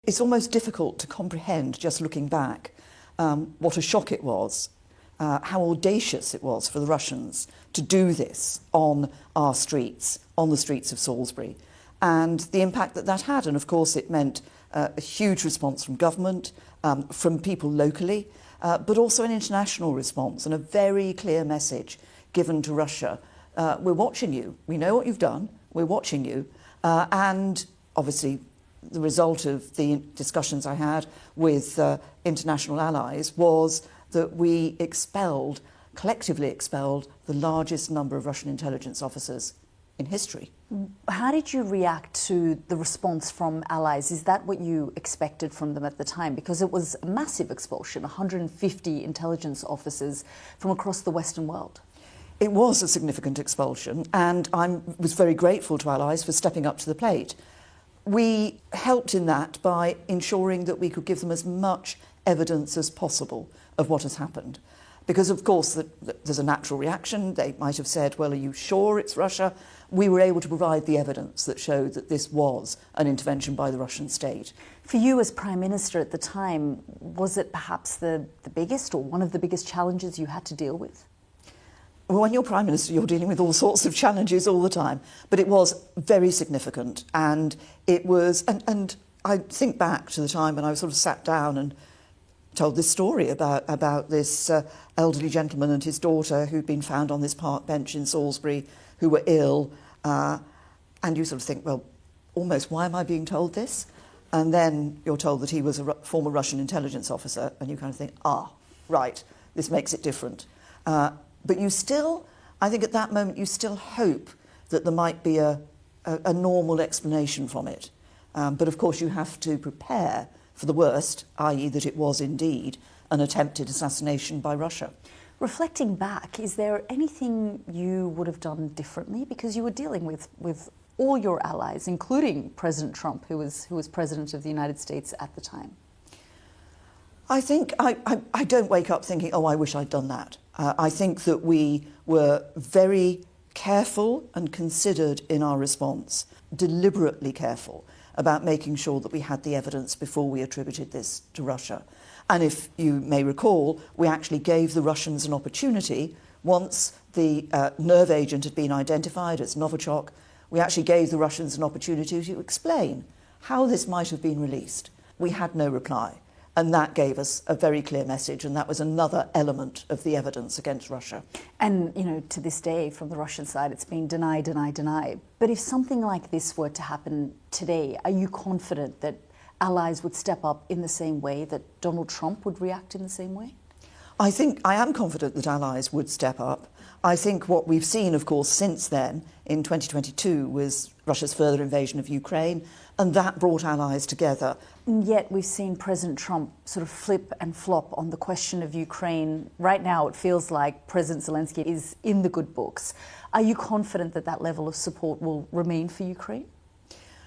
It's almost difficult to comprehend, just looking back, what a shock it was, how audacious it was for the Russians to do this on our streets, on the streets of Salisbury, and the impact that that had. And of course it meant a huge response from government, from people locally, but also an international response and a very clear message given to Russia. We're watching you, we know what you've done, we're watching you, and obviously the result of the discussions I had with international allies was that we collectively expelled the largest number of Russian intelligence officers in history. How did you react to the response from allies? Is that what you expected from them at the time? Because it was a massive expulsion, 150 intelligence officers from across the Western world. It was a significant expulsion, and I was very grateful to allies for stepping up to the plate. We helped in that by ensuring that we could give them as much evidence as possible of what has happened. Because, of course, there's a natural reaction. They might have said, well, are you sure it's Russia? We were able to provide the evidence that showed that this was an intervention by the Russian state. For you as Prime Minister at the time, was it perhaps the biggest or one of the biggest challenges you had to deal with? Well, when you're Prime Minister, you're dealing with all sorts of challenges all the time. But it was very significant. And it was, and I think back to the time when I sort of sat down and told this story about this elderly gentleman and his daughter who'd been found on this park bench in Salisbury, who were ill. And you sort of think, well, almost, why am I being told this? And then you're told that he was a former Russian intelligence officer, and you kind of think, right, this makes it different. But you still, I think at that moment, you still hope that there might be a normal explanation from it. But of course, you have to prepare for the worst, i.e. that it was indeed an attempted assassination by Russia. Reflecting back, is there anything you would have done differently? Because you were dealing with all your allies, including President Trump, who was President of the United States at the time. I think I don't wake up thinking, oh, I wish I'd done that. I think that we were very careful and considered in our response, deliberately careful about making sure that we had the evidence before we attributed this to Russia. And if you may recall, we actually gave the Russians an opportunity, once the nerve agent had been identified as Novichok, we actually gave the Russians an opportunity to explain how this might have been released. We had no reply. And that gave us a very clear message, and that was another element of the evidence against Russia. And, you know, to this day, from the Russian side, it's been deny, deny, deny. But if something like this were to happen today, are you confident that allies would step up in the same way, that Donald Trump would react in the same way? I am confident that allies would step up. I think what we've seen, of course, since then, in 2022, was Russia's further invasion of Ukraine, and that brought allies together. And yet we've seen President Trump sort of flip and flop on the question of Ukraine. Right now it feels like President Zelensky is in the good books. Are you confident that that level of support will remain for Ukraine?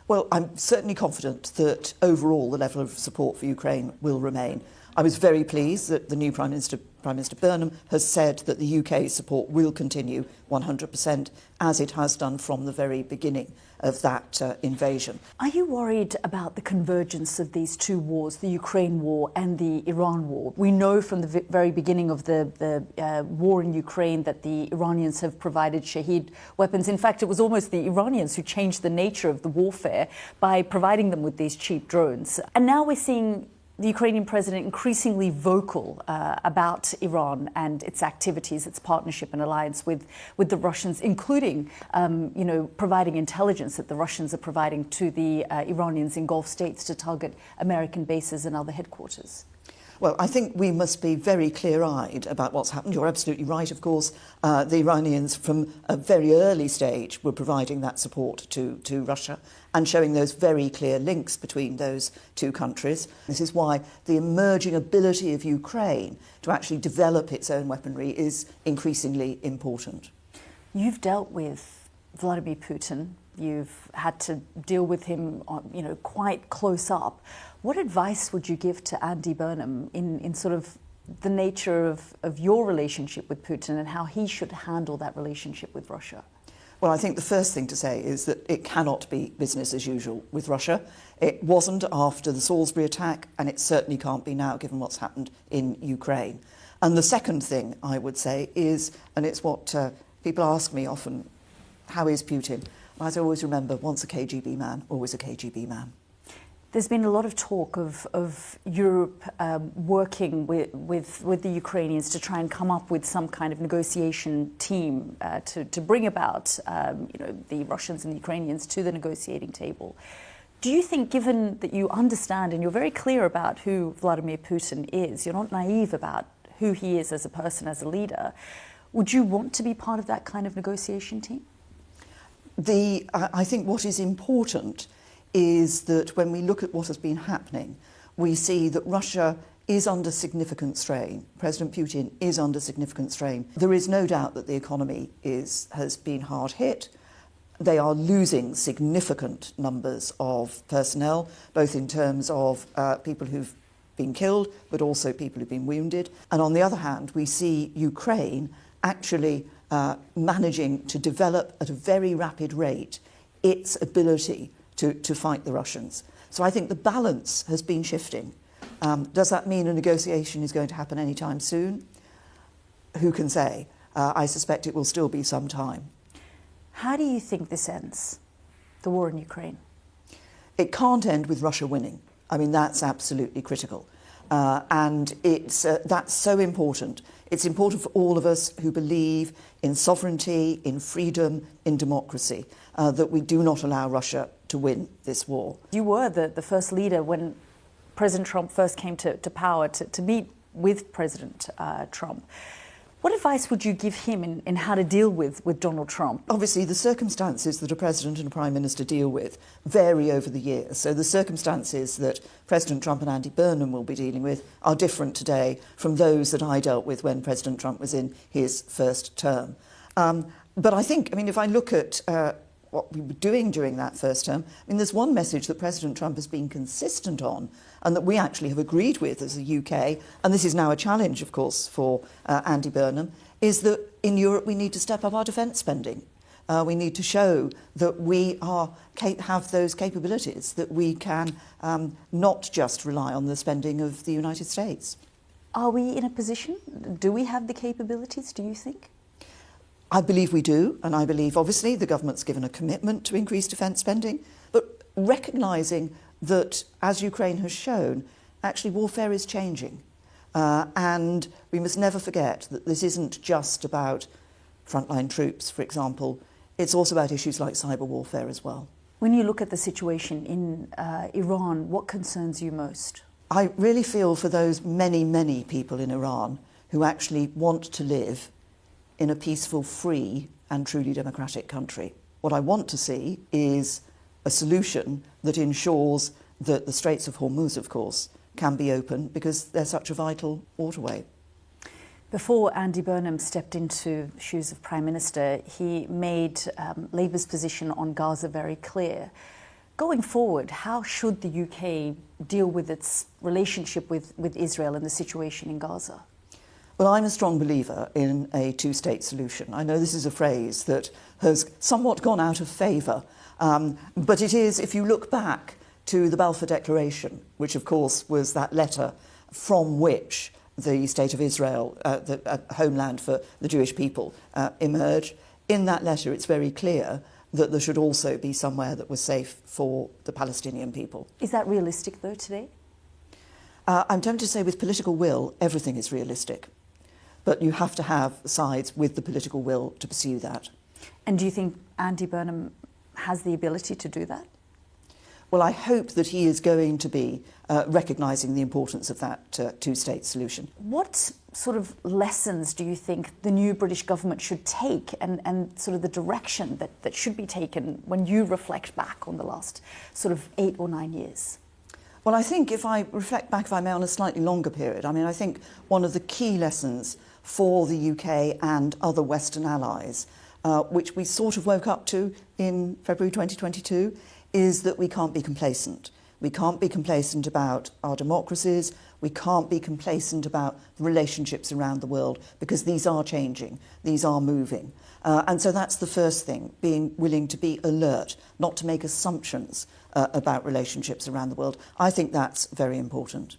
Well, I'm certainly confident that overall the level of support for Ukraine will remain. I was very pleased that the new Prime Minister Burnham has said that the UK's support will continue 100%, as it has done from the very beginning of that invasion. Are you worried about the convergence of these two wars, the Ukraine war and the Iran war? We know from the very beginning of the war in Ukraine that the Iranians have provided Shahed weapons. In fact, it was almost the Iranians who changed the nature of the warfare by providing them with these cheap drones. And now we're seeing the Ukrainian president increasingly vocal about Iran and its activities, its partnership and alliance with the Russians, including, providing intelligence that the Russians are providing to the Iranians in Gulf states to target American bases and other headquarters. Well, I think we must be very clear-eyed about what's happened. You're absolutely right, of course. The Iranians, from a very early stage, were providing that support to Russia and showing those very clear links between those two countries. This is why the emerging ability of Ukraine to actually develop its own weaponry is increasingly important. You've dealt with Vladimir Putin. You've had to deal with him, quite close up. What advice would you give to Andy Burnham in sort of the nature of your relationship with Putin and how he should handle that relationship with Russia? Well, I think the first thing to say is that it cannot be business as usual with Russia. It wasn't after the Salisbury attack, and it certainly can't be now, given what's happened in Ukraine. And the second thing I would say is, and it's what people ask me often, how is Putin? And I always remember, once a KGB man, always a KGB man. There's been a lot of talk of Europe working with the Ukrainians to try and come up with some kind of negotiation team to bring about the Russians and the Ukrainians to the negotiating table. Do you think, given that you understand and you're very clear about who Vladimir Putin is, you're not naive about who he is as a person, as a leader, would you want to be part of that kind of negotiation team? I think what is important is that when we look at what has been happening, we see that Russia is under significant strain. President Putin is under significant strain. There is no doubt that the economy has been hard hit. They are losing significant numbers of personnel, both in terms of people who've been killed, but also people who've been wounded. And on the other hand, we see Ukraine actually managing to develop at a very rapid rate its ability to fight the Russians. So I think the balance has been shifting. Does that mean a negotiation is going to happen anytime soon? Who can say? I suspect it will still be some time. How do you think this ends, the war in Ukraine? It can't end with Russia winning. I mean, that's absolutely critical. And that's so important. It's important for all of us who believe in sovereignty, in freedom, in democracy, that we do not allow Russia to win this war. You were the first leader when President Trump first came to power to meet with President Trump. What advice would you give him in how to deal with Donald Trump? Obviously, the circumstances that a president and a prime minister deal with vary over the years. So the circumstances that President Trump and Andy Burnham will be dealing with are different today from those that I dealt with when President Trump was in his first term. But I think, if I look at what we were doing during that first term, there's one message that President Trump has been consistent on and that we actually have agreed with as the UK, and this is now a challenge, of course, for Andy Burnham, is that in Europe we need to step up our defence spending. We need to show that we have those capabilities, that we can not just rely on the spending of the United States. Are we in a position? Do we have the capabilities, do you think? I believe we do, and I believe, obviously, the government's given a commitment to increase defence spending, but recognising that, as Ukraine has shown, actually warfare is changing. And we must never forget that this isn't just about frontline troops, for example. It's also about issues like cyber warfare as well. When you look at the situation in Iran, what concerns you most? I really feel for those many, many people in Iran who actually want to live in a peaceful, free and truly democratic country. What I want to see is a solution that ensures that the Straits of Hormuz, of course, can be open because they're such a vital waterway. Before Andy Burnham stepped into the shoes of Prime Minister, he made Labour's position on Gaza very clear. Going forward, how should the UK deal with its relationship with Israel and the situation in Gaza? Well, I'm a strong believer in a two-state solution. I know this is a phrase that has somewhat gone out of favour, but it is, if you look back to the Balfour Declaration, which of course was that letter from which the State of Israel, the homeland for the Jewish people, emerged. In that letter, it's very clear that there should also be somewhere that was safe for the Palestinian people. Is that realistic, though, today? I'm tempted to say with political will, everything is realistic. But you have to have sides with the political will to pursue that. And do you think Andy Burnham has the ability to do that? Well, I hope that he is going to be recognising the importance of that two-state solution. What sort of lessons do you think the new British government should take and sort of the direction that should be taken when you reflect back on the last sort of 8 or 9 years? Well, I think if I reflect back, if I may, on a slightly longer period, I think one of the key lessons for the UK and other Western allies, which we sort of woke up to in February 2022, is that we can't be complacent. We can't be complacent about our democracies. We can't be complacent about relationships around the world, because these are changing, these are moving. And so that's the first thing, being willing to be alert, not to make assumptions about relationships around the world. I think that's very important.